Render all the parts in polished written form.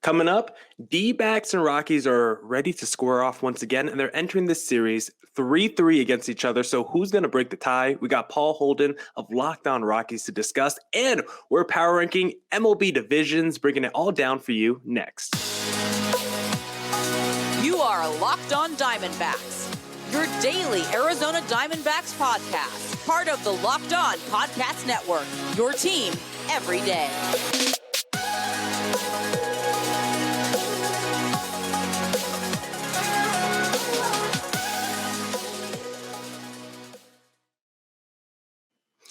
Coming up, D-backs and Rockies are ready to square off once again, and they're entering this series 3-3 against each other. So who's going to break the tie? We got Paul Holden of Locked On Rockies to discuss, and we're power ranking MLB divisions, breaking it all down for you next. You are Locked On Diamondbacks, your daily Arizona Diamondbacks podcast, part of the Locked On Podcast Network, your team every day.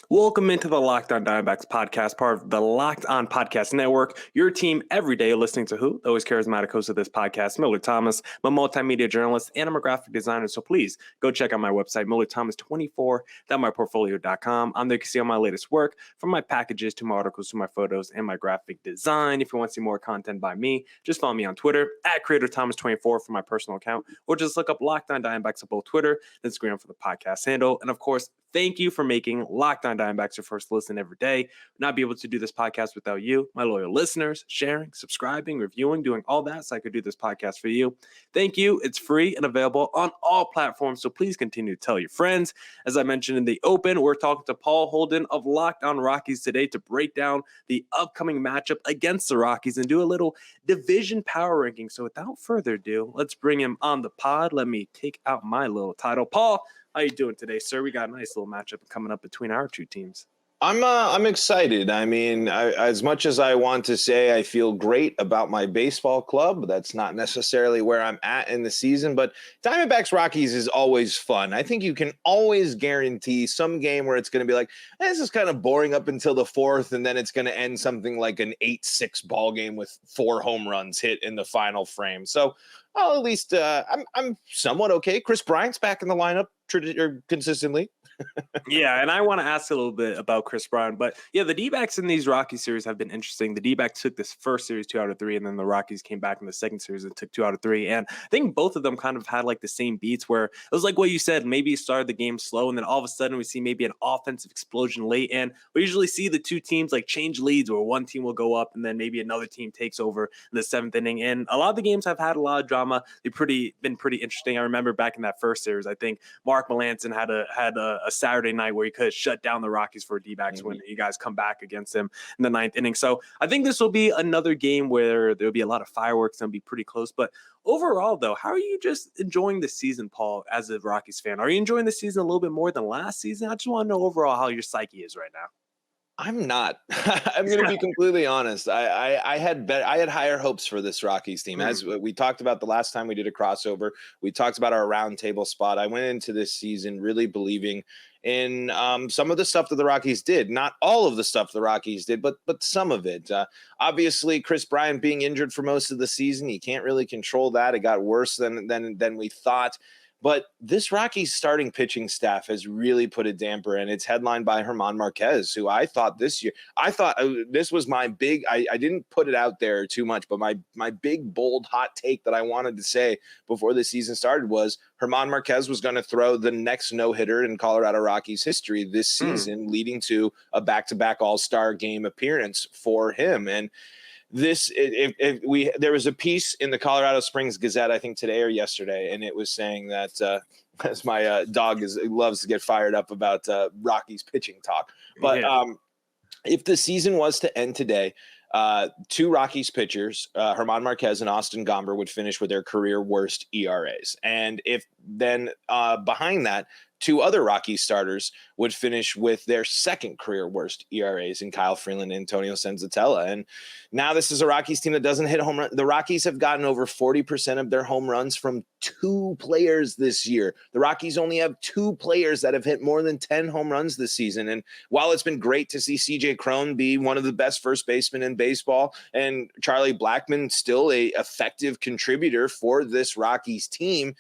Welcome into the Locked On Diamondbacks podcast, part of the Locked On Podcast Network. Your team every day, listening to who? The always charismatic host of this podcast, Miller Thomas. I'm a multimedia journalist and I'm a graphic designer, so please go check out my website, MillerThomas24.myportfolio.com. On there you can see all my latest work, from my packages to my articles to my photos and my graphic design. If you want to see more content by me, just follow me on Twitter at CreatorThomas24 for my personal account, or just look up Locked On Diamondbacks on both Twitter and Instagram for the podcast handle. And of course, thank you for making Locked On Diamondbacks your first listen every day. Would not be able to do this podcast without you, my loyal listeners, sharing, subscribing, reviewing, doing all that so I could do this podcast for you. Thank you. It's free and available on all platforms, so please continue to tell your friends. As I mentioned in the open, we're talking to Paul Holden of Locked On Rockies today to break down the upcoming matchup against the Rockies and do a little division power ranking. So without further ado, let's bring him on the pod. Let me take out my little title. Paul, how you doing today, sir? We got a nice little matchup coming up between our two teams. I'm excited. I mean, as much as I want to say I feel great about my baseball club, that's not necessarily where I'm at in the season. But Diamondbacks Rockies is always fun. I think you can always guarantee some game where it's going to be like, this is kind of boring up until the fourth, and then it's going to end something like an 8-6 ball game with 4 home runs hit in the final frame. So, well, at least I'm somewhat okay. Kris Bryant's back in the lineup consistently. Yeah, and I want to ask a little bit about Kris Bryant, but yeah, the D-backs in these Rockies series have been interesting. The D-backs took this first series 2 out of 3, and then the Rockies came back in the second series and took 2 out of 3. And I think both of them kind of had like the same beats where it was like what you said, maybe you started the game slow, and then all of a sudden we see maybe an offensive explosion late. And we usually see the two teams like change leads where one team will go up and then maybe another team takes over in the 7th inning. And a lot of the games have had a lot of drama. They've been pretty interesting. I remember back in that first series, I think Mark Melancon had a Saturday night where he could shut down the Rockies for a D-backs when you guys come back against him in the 9th inning. So I think this will be another game where there'll be a lot of fireworks and be pretty close. But overall, though, how are you just enjoying the season, Paul, as a Rockies fan? Are you enjoying the season a little bit more than last season? I just want to know overall how your psyche is right now. I'm not. I'm going to be completely honest. I had higher hopes for this Rockies team. As we talked about the last time we did a crossover, we talked about our round table spot. I went into this season really believing in some of the stuff that the Rockies did. Not all of the stuff the Rockies did, but some of it. Obviously, Kris Bryant being injured for most of the season, you can't really control that. It got worse than we thought. But this Rockies starting pitching staff has really put a damper, and it's headlined by German Marquez, who I thought this was my big, I didn't put it out there too much, but my big, bold, hot take that I wanted to say before the season started was German Marquez was going to throw the next no-hitter in Colorado Rockies history this season, leading to a back-to-back All-Star game appearance for him. And there was a piece in the Colorado Springs Gazette, I think today or yesterday, and it was saying that as my dog loves to get fired up about Rockies pitching talk. But if the season was to end today, 2 Rockies pitchers, German Marquez and Austin Gomber, would finish with their career worst ERAs. And if then behind that, 2 other Rockies starters would finish with their second career worst ERAs in Kyle Freeland and Antonio Senzatella. And now this is a Rockies team that doesn't hit home run. The Rockies have gotten over 40% of their home runs from 2 players this year. The Rockies only have 2 players that have hit more than 10 home runs this season. And while it's been great to see CJ Cron be one of the best first basemen in baseball and Charlie Blackmon still a effective contributor for this Rockies team,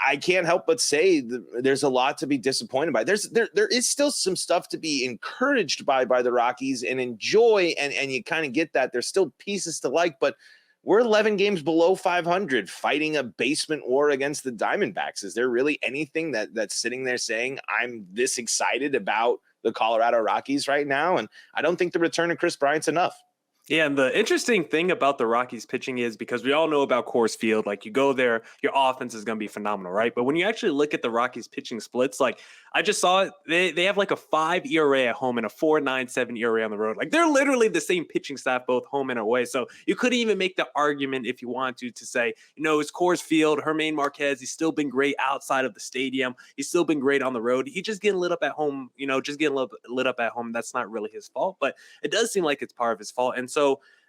I can't help but say there's a lot to be disappointed by. There is still some stuff to be encouraged by the Rockies and enjoy, and you kind of get that. There's still pieces to like, but we're 11 games below 500 fighting a basement war against the Diamondbacks. Is there really anything that's sitting there saying I'm this excited about the Colorado Rockies right now? And I don't think the return of Kris Bryant's enough. Yeah, and the interesting thing about the Rockies pitching is because we all know about Coors Field, like you go there, your offense is going to be phenomenal, right? But when you actually look at the Rockies pitching splits, like I just saw it, they have like a 5 ERA at home and a 4.97 ERA on the road. Like they're literally the same pitching staff both home and away. So you couldn't even make the argument if you want to say, it's Coors Field, Germán Marquez, he's still been great outside of the stadium. He's still been great on the road. He just getting lit up at home, just getting lit up at home. That's not really his fault, but it does seem like it's part of his fault. And so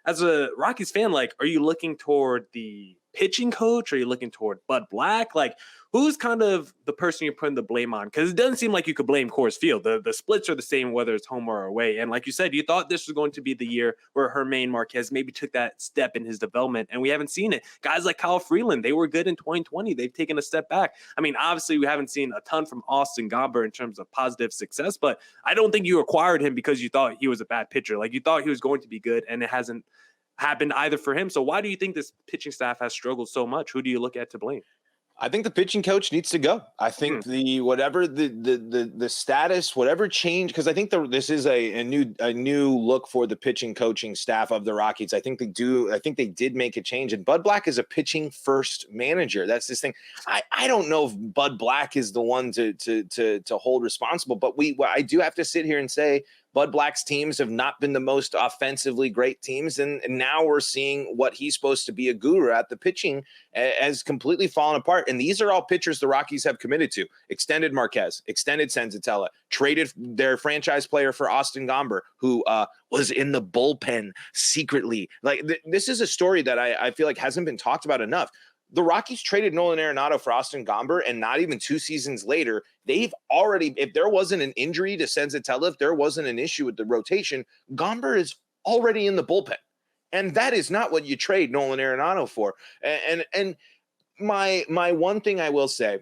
as a Rockies fan, like, are you looking toward the pitching coach? Or are you looking toward Bud Black? Like, who's kind of the person you're putting the blame on? Because it doesn't seem like you could blame Coors Field. The splits are the same whether it's home or away. And like you said, you thought this was going to be the year where Germán Marquez maybe took that step in his development, and we haven't seen it. Guys like Kyle Freeland, they were good in 2020. They've taken a step back. I mean, obviously, we haven't seen a ton from Austin Gomber in terms of positive success, but I don't think you acquired him because you thought he was a bad pitcher. Like, you thought he was going to be good, and it hasn't happened either for him. So why do you think this pitching staff has struggled so much? Who do you look at to blame? I think the pitching coach needs to go. I think whatever the status, whatever change, because I think this is a new look for the pitching coaching staff of the Rockies. I think they did make a change, and Bud Black is a pitching first manager. That's this thing. I don't know if Bud Black is the one to hold responsible, but I do have to sit here and say Bud Black's teams have not been the most offensively great teams, and now we're seeing what he's supposed to be a guru at. The pitching has completely fallen apart, and these are all pitchers the Rockies have committed to. Extended Marquez, extended Senzatella, traded their franchise player for Austin Gomber, who was in the bullpen secretly. Like this is a story that I feel like hasn't been talked about enough. The Rockies traded Nolan Arenado for Austin Gomber, and not even 2 seasons later, they've already, if there wasn't an injury to Senzatella, if there wasn't an issue with the rotation, Gomber is already in the bullpen. And that is not what you trade Nolan Arenado for. And my one thing I will say,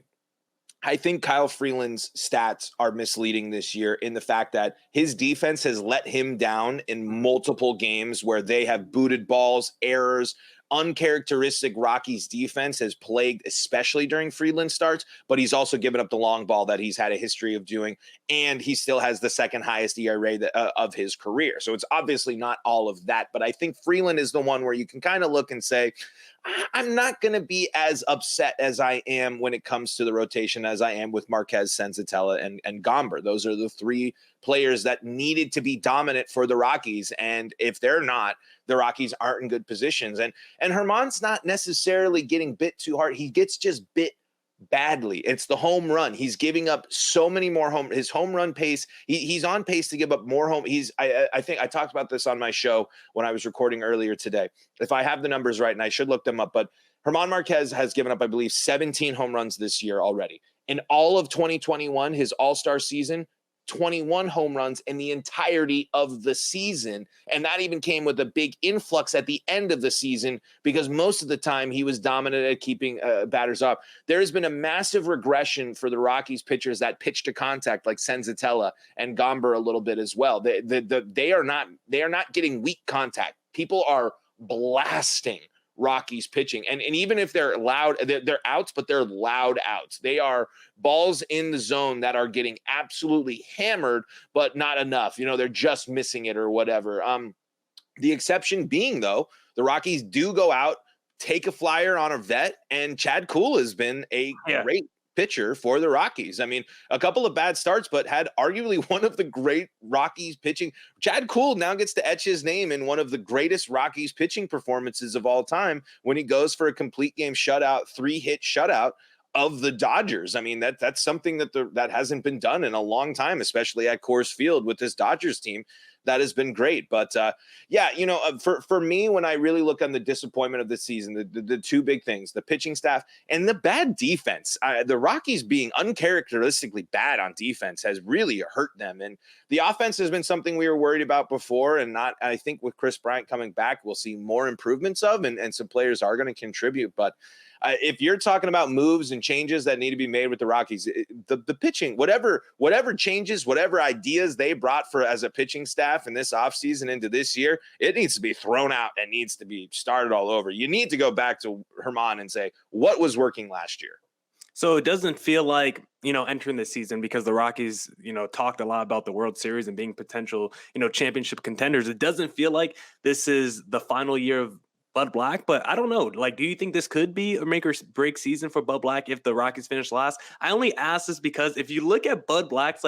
I think Kyle Freeland's stats are misleading this year in the fact that his defense has let him down in multiple games where they have booted balls, errors. Uncharacteristic Rockies defense has plagued, especially during Freeland starts, but he's also given up the long ball that he's had a history of doing, and he still has the second highest ERA of his career. So it's obviously not all of that, but I think Freeland is the one where you can kind of look and say, I'm not going to be as upset as I am when it comes to the rotation as I am with Marquez, Senzatella, and Gomber. Those are the 3 players that needed to be dominant for the Rockies. And if they're not, the Rockies aren't in good positions. And Germán's not necessarily getting bit too hard. He gets just bit badly. It's the home run. He's giving up so many more his home run pace. He's on pace to give up more home. I think I talked about this on my show when I was recording earlier today. If I have the numbers right, and I should look them up, but Germán Marquez has given up, I believe, 17 home runs this year already. In all of 2021, his all-star season, 21 home runs in the entirety of the season. And that even came with a big influx at the end of the season because most of the time he was dominant at keeping batters up. There has been a massive regression for the Rockies pitchers that pitch to contact, like Senzatella and Gomber a little bit as well. They are not getting weak contact. People are blasting Rockies pitching. And even if they're loud, they're outs, but they're loud outs. They are balls in the zone that are getting absolutely hammered, but not enough. They're just missing it or whatever. The exception being, though, the Rockies do go out, take a flyer on a vet, and Chad Kuhl has been a great pitcher for the Rockies. I mean, a couple of bad starts, but had arguably one of the great Rockies pitching. Chad Kuhl now gets to etch his name in one of the greatest Rockies pitching performances of all time when he goes for a complete game shutout, 3-hit shutout of the Dodgers. I mean, that's something that hasn't been done in a long time, especially at Coors Field with this Dodgers team. That has been great. But for me, when I really look on the disappointment of the season, the 2 big things, the pitching staff and the bad defense, the Rockies being uncharacteristically bad on defense has really hurt them. And the offense has been something we were worried about before. And I think with Kris Bryant coming back, we'll see more improvements of, and some players are going to contribute. But if you're talking about moves and changes that need to be made with the Rockies, the pitching, whatever changes, whatever ideas they brought for as a pitching staff in this offseason into this year, it needs to be thrown out and needs to be started all over. You need to go back to Germán and say, what was working last year? So it doesn't feel like, entering the season because the Rockies, talked a lot about the World Series and being potential, championship contenders. It doesn't feel like this is the final year of Bud Black, but I don't know. Like, do you think this could be a make or break season for Bud Black if the Rockies finish last? I only ask this because if you look at Bud Black's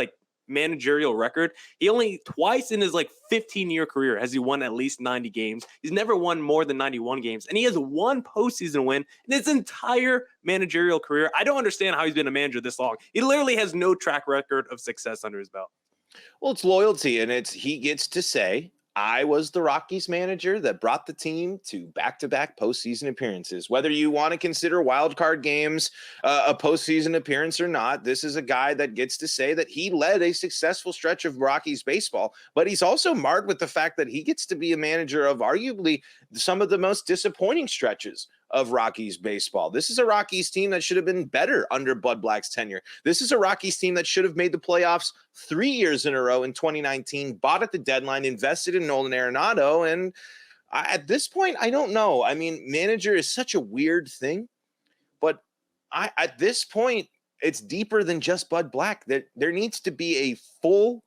managerial record, he only twice in his 15-year career has he won at least 90 games. He's never won more than 91 games, and he has one postseason win in his entire managerial career. I don't understand how he's been a manager this long. He literally has no track record of success under his belt. Well, it's loyalty, and he gets to say, I was the Rockies manager that brought the team to back-to-back postseason appearances. Whether you want to consider wild card games a postseason appearance or not, this is a guy that gets to say that he led a successful stretch of Rockies baseball, but he's also marred with the fact that he gets to be a manager of arguably some of the most disappointing stretches of Rockies baseball. This is a Rockies team that should have been better under Bud Black's tenure. This is a Rockies team that should have made the playoffs 3 years in a row in 2019, bought at the deadline, invested in Nolan Arenado. And at this point, I don't know. I mean, manager is such a weird thing, but at this point, it's deeper than just Bud Black. There needs to be a full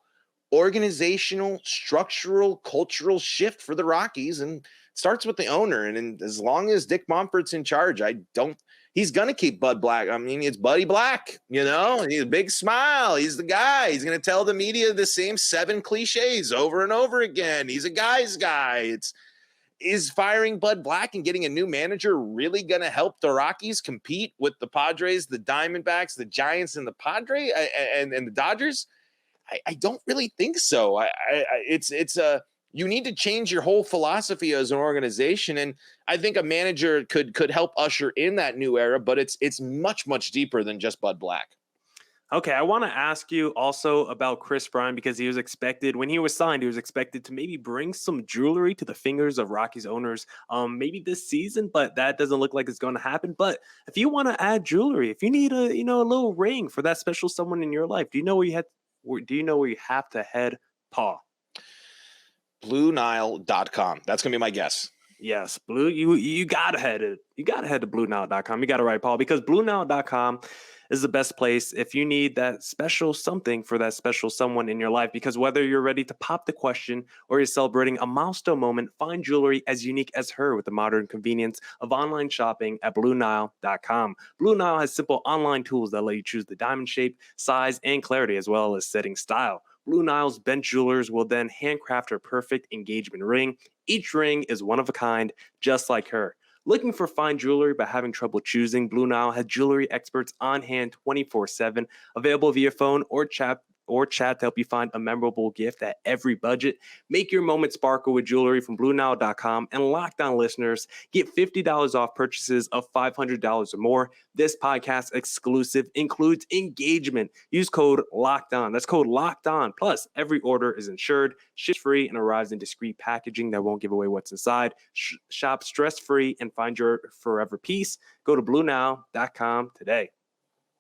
organizational, structural, cultural shift for the Rockies, and starts with the owner. And as long as Dick Monfort's in charge, he's going to keep Bud Black. I mean, it's Buddy Black, he's a big smile. He's the guy. He's going to tell the media the same 7 cliches over and over again. He's a guy's guy. Is firing Bud Black and getting a new manager really going to help the Rockies compete with the Padres, the Diamondbacks, the Giants, and the Padres and the Dodgers? I don't really think so. You need to change your whole philosophy as an organization. And I think a manager could help usher in that new era, but it's much, much deeper than just Bud Black. Okay, I want to ask you also about Kris Bryant because when he was signed, he was expected to maybe bring some jewelry to the fingers of Rockies owners maybe this season, but that doesn't look like it's going to happen. But if you want to add jewelry, if you need a little ring for that special someone in your life, do you know where you have to head, Paul? BlueNile.com. That's gonna be my guess. Yes, you gotta head to BlueNile.com. You got it right, Paul, because BlueNile.com is the best place if you need that special something for that special someone in your life. Because whether you're ready to pop the question or you're celebrating a milestone moment, find jewelry as unique as her with the modern convenience of online shopping at BlueNile.com. Blue Nile has simple online tools that let you choose the diamond shape, size, and clarity, as well as setting style. Blue Nile's bench jewelers will then handcraft her perfect engagement ring. Each ring is one of a kind, just like her. Looking for fine jewelry but having trouble choosing? Blue Nile has jewelry experts on hand 24/7, available via phone or chat to help you find a memorable gift at every budget. Make your moment sparkle with jewelry from BlueNile.com, and Locked On listeners get $50 off purchases of $500 or more. This podcast exclusive includes engagement. Use code Locked On. That's code Locked On. Plus, every order is insured, ships free, and arrives in discreet packaging that won't give away what's inside. Shop stress-free and find your forever peace. Go to BlueNile.com today.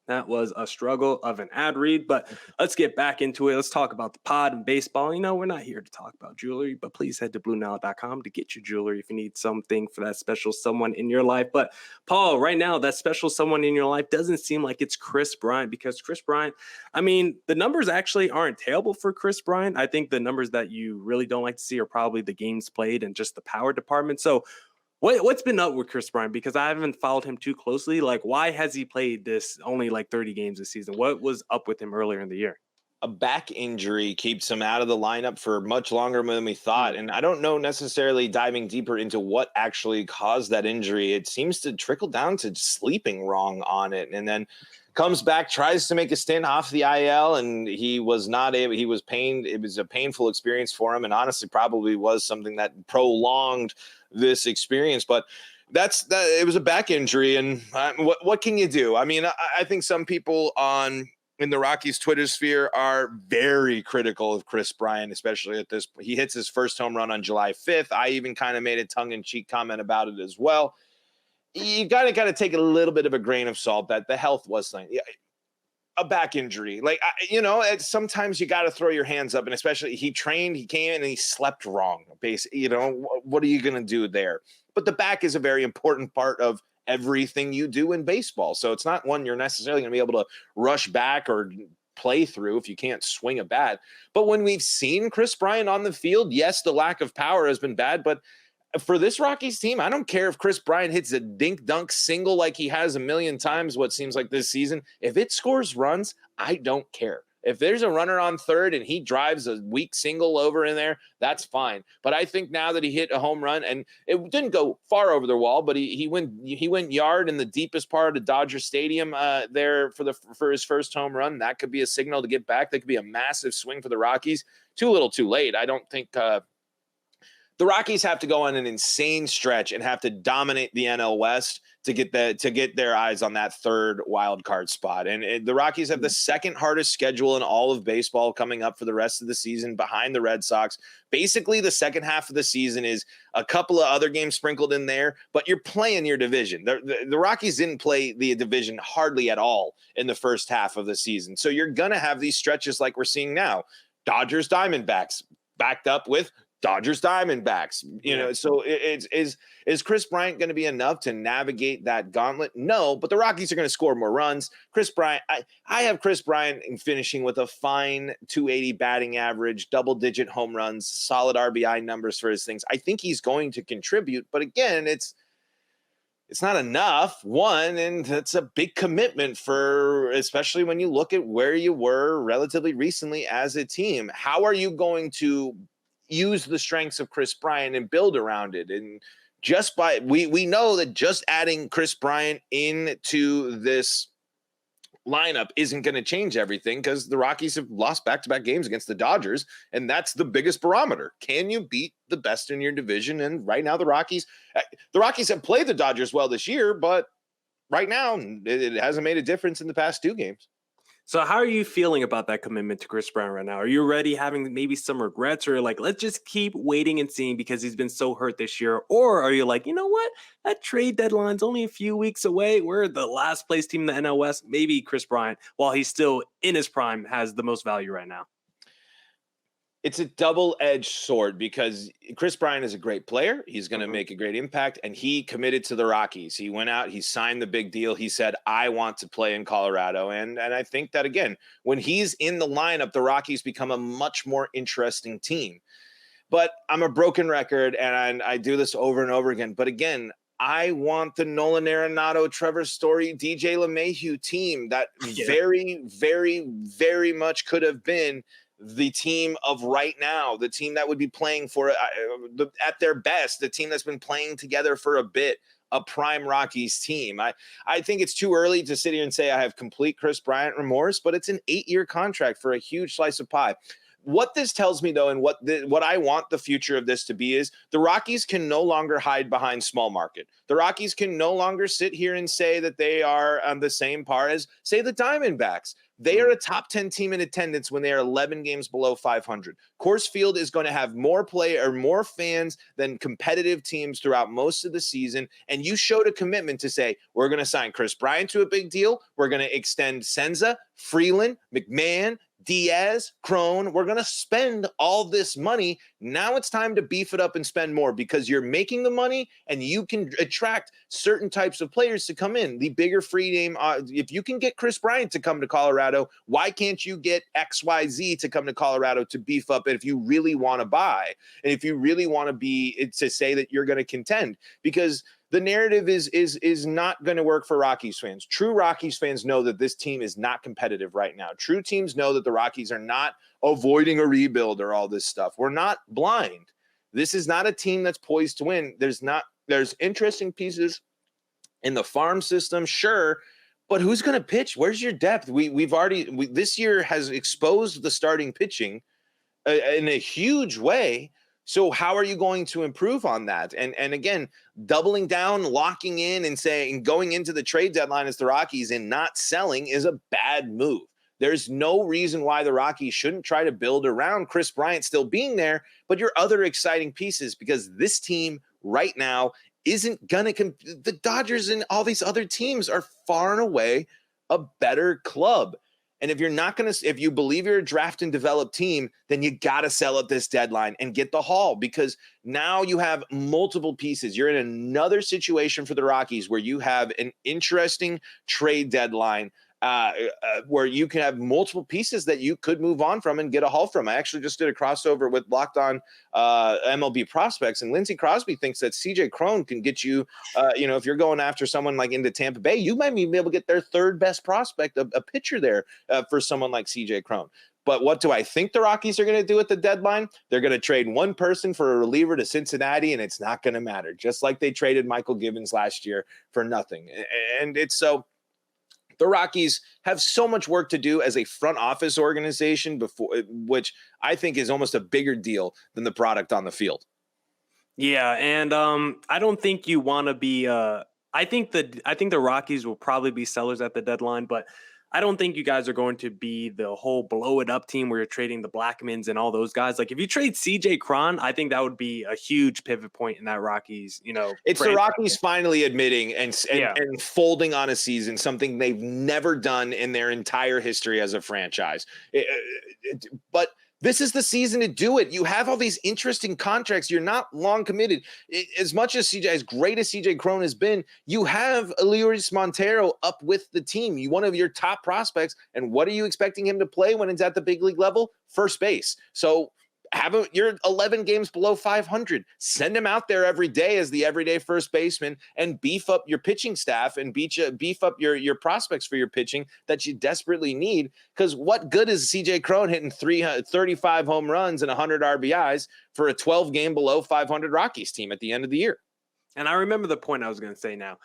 That was a struggle of an ad read, but let's get back into it. Let's talk about the pod and baseball. We're not here to talk about jewelry, but please head to BlueNile.com to get your jewelry if you need something for that special someone in your life. But Paul, right now, that special someone in your life doesn't seem like it's Kris Bryant, because Kris Bryant, the numbers actually aren't terrible for Kris Bryant. I think the numbers that you really don't like to see are probably the games played and just the power department. So what's been up with Kris Bryant? Because I haven't followed him too closely. Why has he played this only 30 games this season? What was up with him earlier in the year? A back injury keeps him out of the lineup for much longer than we thought. And I don't know necessarily diving deeper into what actually caused that injury. It seems to trickle down to sleeping wrong on it. And then comes back, tries to make a stint off the IL, and he was not able. He was pained. It was a painful experience for him, and honestly probably was something that prolonged this experience. But it was a back injury, and what can you do? I think some people in the Rockies Twitter sphere are very critical of Kris Bryant, especially at this. He hits his first home run on July 5th. I even kind of made a tongue-in-cheek comment about it as well. You got to take a little bit of a grain of salt that the health was something. A back injury. Sometimes you got to throw your hands up, and especially he came in and he slept wrong. Basically, what are you going to do there? But the back is a very important part of everything you do in baseball. So it's not one you're necessarily going to be able to rush back or play through if you can't swing a bat. But when we've seen Kris Bryant on the field, yes, the lack of power has been bad, but for this Rockies team, I don't care if Kris Bryant hits a dink dunk single like he has a million times what seems like this season. If it scores runs, I don't care. If there's a runner on third and he drives a weak single over in there, that's fine. But I think now that he hit a home run, and it didn't go far over the wall, but he went yard in the deepest part of Dodger Stadium there for his first home run. That could be a signal to get back. That could be a massive swing for the Rockies. Too little, too late. I don't think the Rockies have to go on an insane stretch and have to dominate the NL West to get their eyes on that third wild card spot. And the Rockies have the second hardest schedule in all of baseball coming up for the rest of the season behind the Red Sox. Basically, the second half of the season is a couple of other games sprinkled in there, but you're playing your division. The Rockies didn't play the division hardly at all in the first half of the season. So you're going to have these stretches like we're seeing now. Dodgers, Diamondbacks, backed up with Dodgers, Diamondbacks, so is Kris Bryant going to be enough to navigate that gauntlet? No, but the Rockies are going to score more runs. Kris Bryant, I have Kris Bryant finishing with a fine 280 batting average, double-digit home runs, solid RBI numbers for his things. I think he's going to contribute, but again, it's not enough, one, and it's a big commitment especially when you look at where you were relatively recently as a team. How are you going to use the strengths of Kris Bryant and build around it? And just by we know that just adding Kris Bryant into this lineup isn't going to change everything, because the Rockies have lost back-to-back games against the Dodgers, and that's the biggest barometer. Can you beat the best in your division? And right now the Rockies have played the Dodgers well this year, but right now it hasn't made a difference in the past two games. So how are you feeling about that commitment to Kris Bryant right now? Are you already having maybe some regrets, or like, let's just keep waiting and seeing because he's been so hurt this year? Or are you like, you know what? That trade deadline's only a few weeks away. We're the last place team in the NL West. Maybe Kris Bryant, while he's still in his prime, has the most value right now. It's a double-edged sword, because Kris Bryant is a great player. He's going to make a great impact, and he committed to the Rockies. He went out, he signed the big deal. He said, I want to play in Colorado. And I think that, again, when he's in the lineup, the Rockies become a much more interesting team. But I'm a broken record, and I do this over and over again. But again, I want the Nolan Arenado, Trevor Story, DJ LeMahieu team that very, very, very much could have been the team of right now, the team that would be playing for at their best, the team that's been playing together for a bit, a prime Rockies team. I think it's too early to sit here and say I have complete Kris Bryant remorse, but it's an 8-year contract for a huge slice of pie. What this tells me, though, and what I want the future of this to be, is the Rockies can no longer hide behind small market. The Rockies can no longer sit here and say that they are on the same par as, say, the Diamondbacks. They are a top 10 team in attendance when they are 11 games below 500. Coors Field is going to have more fans than competitive teams throughout most of the season. And you showed a commitment to say, we're going to sign Kris Bryant to a big deal. We're going to extend Senza, Freeland, McMahon, Diaz, Crone. We're going to spend all this money. Now it's time to beef it up and spend more, because you're making the money and you can attract certain types of players to come in. The bigger free name, if you can get Kris Bryant to come to Colorado, why can't you get XYZ to come to Colorado to beef up it if you really want to buy? And if you really want to say that you're going to contend, because the narrative is not going to work for Rockies fans. True Rockies fans know that this team is not competitive right now. True teams know that the Rockies are not avoiding a rebuild or all this stuff. We're not blind. This is not a team that's poised to win. There's interesting pieces in the farm system, sure, but who's going to pitch? Where's your depth? This year has exposed the starting pitching in a huge way. So how are you going to improve on that? And again, doubling down, locking in, and going into the trade deadline as the Rockies and not selling is a bad move. There's no reason why the Rockies shouldn't try to build around Kris Bryant still being there, but your other exciting pieces, because this team right now isn't going to the Dodgers and all these other teams are far and away a better club. And if you're not going to, if you believe you're a draft and develop team, then you got to sell at this deadline and get the haul, because now you have multiple pieces. You're in another situation for the Rockies where you have an interesting trade deadline where you can have multiple pieces that you could move on from and get a haul from. I actually just did a crossover with Locked On MLB Prospects, and Lindsey Crosby thinks that CJ Cron can get you, if you're going after someone like into Tampa Bay, you might be able to get their third best prospect, a pitcher there for someone like CJ Cron. But what do I think the Rockies are going to do at the deadline? They're going to trade one person for a reliever to Cincinnati, and it's not going to matter, just like they traded Michael Gibbons last year for nothing. And it's so the Rockies have so much work to do as a front office organization, which I think is almost a bigger deal than the product on the field. Yeah, and I don't think you want to be. I think the Rockies will probably be sellers at the deadline, but I don't think you guys are going to be the whole blow it up team where you're trading the Blackmans and all those guys. Like if you trade CJ Cron, I think that would be a huge pivot point in that Rockies, it's the Rockies finally admitting and folding on a season, something they've never done in their entire history as a franchise. But this is the season to do it. You have all these interesting contracts. You're not long committed. As much as as great as CJ Cron has been, you have Eliuris Montero up with the team. You one of your top prospects. And what are you expecting him to play when it's at the big league level? First base. So you're 11 games below 500. Send him out there every day as the everyday first baseman and beef up your pitching staff and beef up your prospects for your pitching that you desperately need. Because what good is CJ Cron hitting 35 home runs and 100 RBIs for a 12 game below 500 Rockies team at the end of the year? And I remember the point I was going to say now.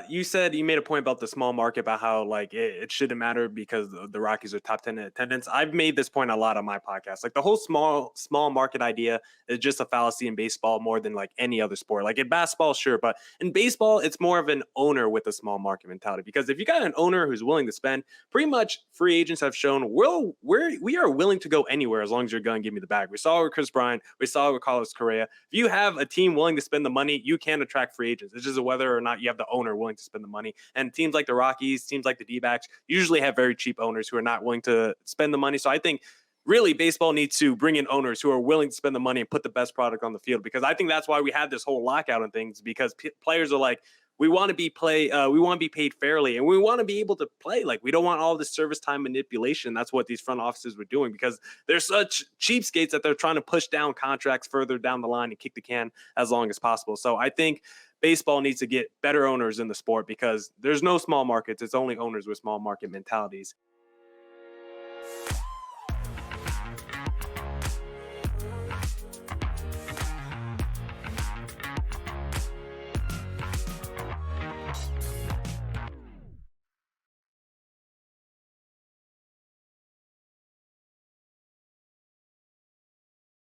You said you made a point about the small market, about how like it shouldn't matter because the Rockies are top 10 in attendance. I've made this point a lot on my podcast. Like the whole small market idea is just a fallacy in baseball more than like any other sport. Like in basketball, sure, but in baseball, it's more of an owner with a small market mentality. Because if you got an owner who's willing to spend, pretty much free agents have shown we are willing to go anywhere as long as you're going to give me the bag. We saw it with Kris Bryant. We saw it with Carlos Correa. If you have a team willing to spend the money, you can attract free agents. It's just whether or not you have the owner willing to spend the money. And teams like the Rockies, teams like the D-backs usually have very cheap owners who are not willing to spend the money. So I think really baseball needs to bring in owners who are willing to spend the money and put the best product on the field, because I think that's why we had this whole lockout and things, because players are like, we want to be paid fairly, and we want to be able to play. Like, we don't want all this service time manipulation. That's what these front offices were doing, because they're such cheapskates that they're trying to push down contracts further down the line and kick the can as long as possible. So I think baseball needs to get better owners in the sport, because there's no small markets. It's only owners with small market mentalities.